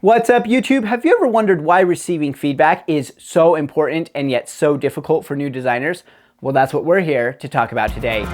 What's up, YouTube? Have you ever wondered why receiving feedback is so important and yet so difficult for new designers? Well, that's what we're here to talk about today.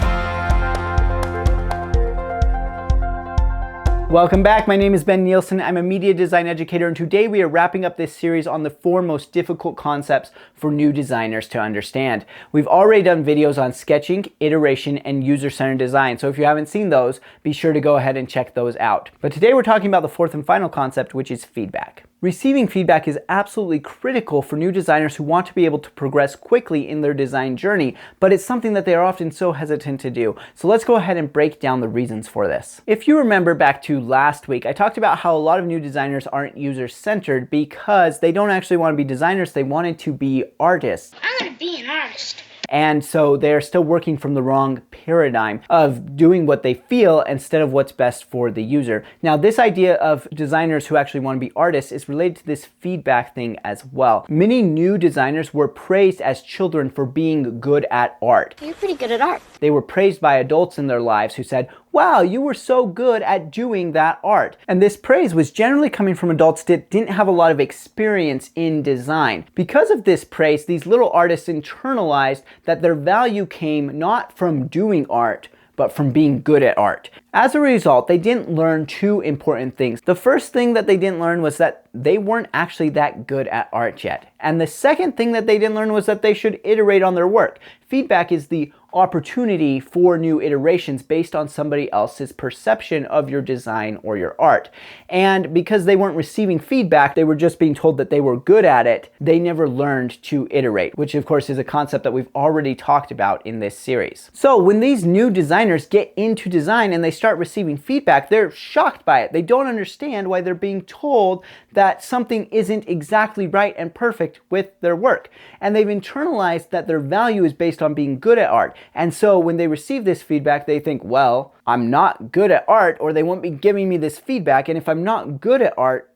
Welcome back. My name is Ben Nielsen. I'm a media design educator, and today we are wrapping up this series on the 4 most difficult concepts for new designers to understand. We've already done videos on sketching, iteration, and user-centered design, so if you haven't seen those, be sure to go ahead and check those out. But today we're talking about the 4th and final concept, which is feedback. Receiving feedback is absolutely critical for new designers who want to be able to progress quickly in their design journey, but it's something that they are often so hesitant to do. So let's go ahead and break down the reasons for this. If you remember back to last week, I talked about how a lot of new designers aren't user-centered because they don't actually want to be designers, they wanted to be artists. I want to be an artist. And so they're still working from the wrong paradigm of doing what they feel instead of what's best for the user. Now, this idea of designers who actually want to be artists is related to this feedback thing as well. Many new designers were praised as children for being good at art. You're pretty good at art. They were praised by adults in their lives who said, "Wow, you were so good at doing that art." And this praise was generally coming from adults that didn't have a lot of experience in design. Because of this praise, these little artists internalized that their value came not from doing art, but from being good at art. As a result, they didn't learn 2 important things. The first thing that they didn't learn was that they weren't actually that good at art yet. And the second thing that they didn't learn was that they should iterate on their work. Feedback is the opportunity for new iterations based on somebody else's perception of your design or your art. And because they weren't receiving feedback, they were just being told that they were good at it, they never learned to iterate, which of course is a concept that we've already talked about in this series. So when these new designers get into design and they start receiving feedback, they're shocked by it. They don't understand why they're being told that something isn't exactly right and perfect with their work. And they've internalized that their value is based on being good at art. And so when they receive this feedback, they think, well, I'm not good at art, or they won't be giving me this feedback. And if I'm not good at art,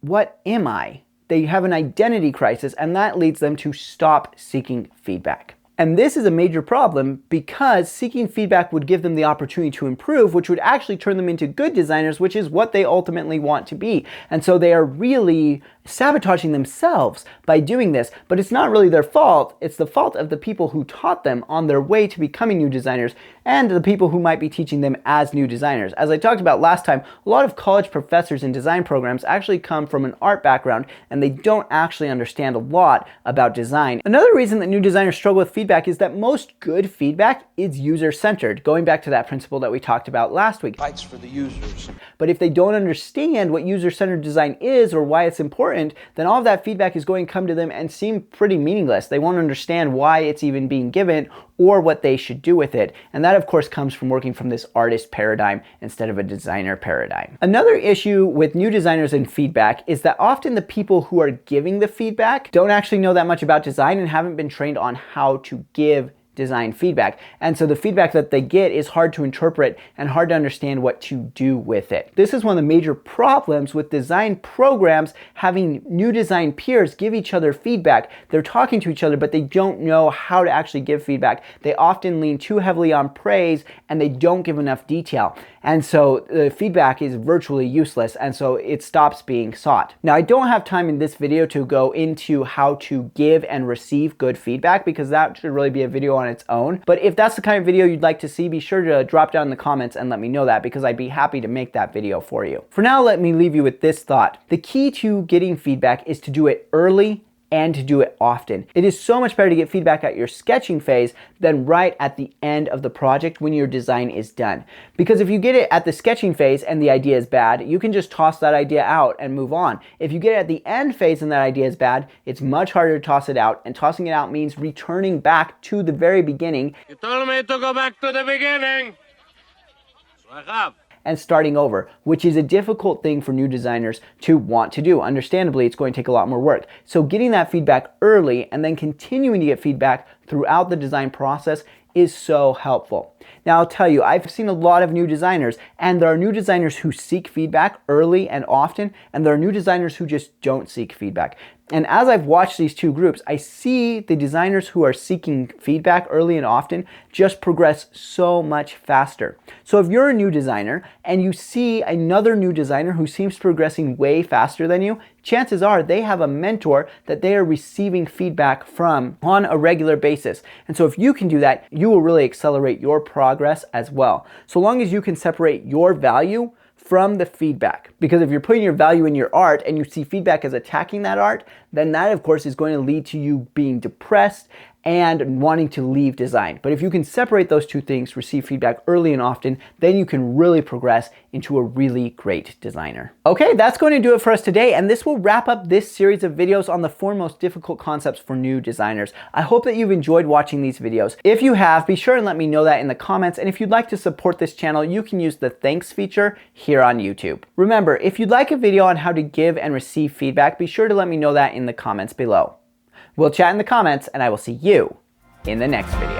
what am I? They have an identity crisis, and that leads them to stop seeking feedback. And this is a major problem because seeking feedback would give them the opportunity to improve, which would actually turn them into good designers, which is what they ultimately want to be. And so they are really sabotaging themselves by doing this, but it's not really their fault. It's the fault of the people who taught them on their way to becoming new designers and the people who might be teaching them as new designers. As I talked about last time, a lot of college professors in design programs actually come from an art background and they don't actually understand a lot about design. Another reason that new designers struggle with feedback is that most good feedback is user-centered, going back to that principle that we talked about last week. Fights for the users. But if they don't understand what user-centered design is or why it's important, then all of that feedback is going to come to them and seem pretty meaningless. They won't understand why it's even being given or what they should do with it. And that, of course, comes from working from this artist paradigm instead of a designer paradigm. Another issue with new designers and feedback is that often the people who are giving the feedback don't actually know that much about design and haven't been trained on how to give design feedback. And so the feedback that they get is hard to interpret and hard to understand what to do with it. This is one of the major problems with design programs having new design peers give each other feedback. They're talking to each other, but they don't know how to actually give feedback. They often lean too heavily on praise and they don't give enough detail. And so the feedback is virtually useless, and so it stops being sought. Now, I don't have time in this video to go into how to give and receive good feedback because that should really be a video on its own. But if that's the kind of video you'd like to see, be sure to drop down in the comments and let me know that because I'd be happy to make that video for you. For now, let me leave you with this thought. The key to getting feedback is to do it early and to do it often. It is so much better to get feedback at your sketching phase than right at the end of the project when your design is done. Because if you get it at the sketching phase and the idea is bad, you can just toss that idea out and move on. If you get it at the end phase and that idea is bad, it's much harder to toss it out, and tossing it out means returning back to the very beginning. You told me to go back to the beginning. So I have. And starting over, which is a difficult thing for new designers to want to do. Understandably, it's going to take a lot more work. So getting that feedback early and then continuing to get feedback throughout the design process is so helpful. Now, I'll tell you, I've seen a lot of new designers, and there are new designers who seek feedback early and often, and there are new designers who just don't seek feedback. And as I've watched these two groups, I see the designers who are seeking feedback early and often just progress so much faster. So if you're a new designer and you see another new designer who seems progressing way faster than you, chances are they have a mentor that they are receiving feedback from on a regular basis. And so if you can do that, you will really accelerate your progress as well. So long as you can separate your value from the feedback. Because if you're putting your value in your art and you see feedback as attacking that art, then that of course is going to lead to you being depressed and wanting to leave design. But if you can separate those two things, receive feedback early and often, then you can really progress into a really great designer. Okay, that's going to do it for us today, and this will wrap up this series of videos on the 4 most difficult concepts for new designers. I hope that you've enjoyed watching these videos. If you have, be sure and let me know that in the comments, and if you'd like to support this channel, you can use the thanks feature here on YouTube. Remember, if you'd like a video on how to give and receive feedback, be sure to let me know that in the comments below. We'll chat in the comments, and I will see you in the next video.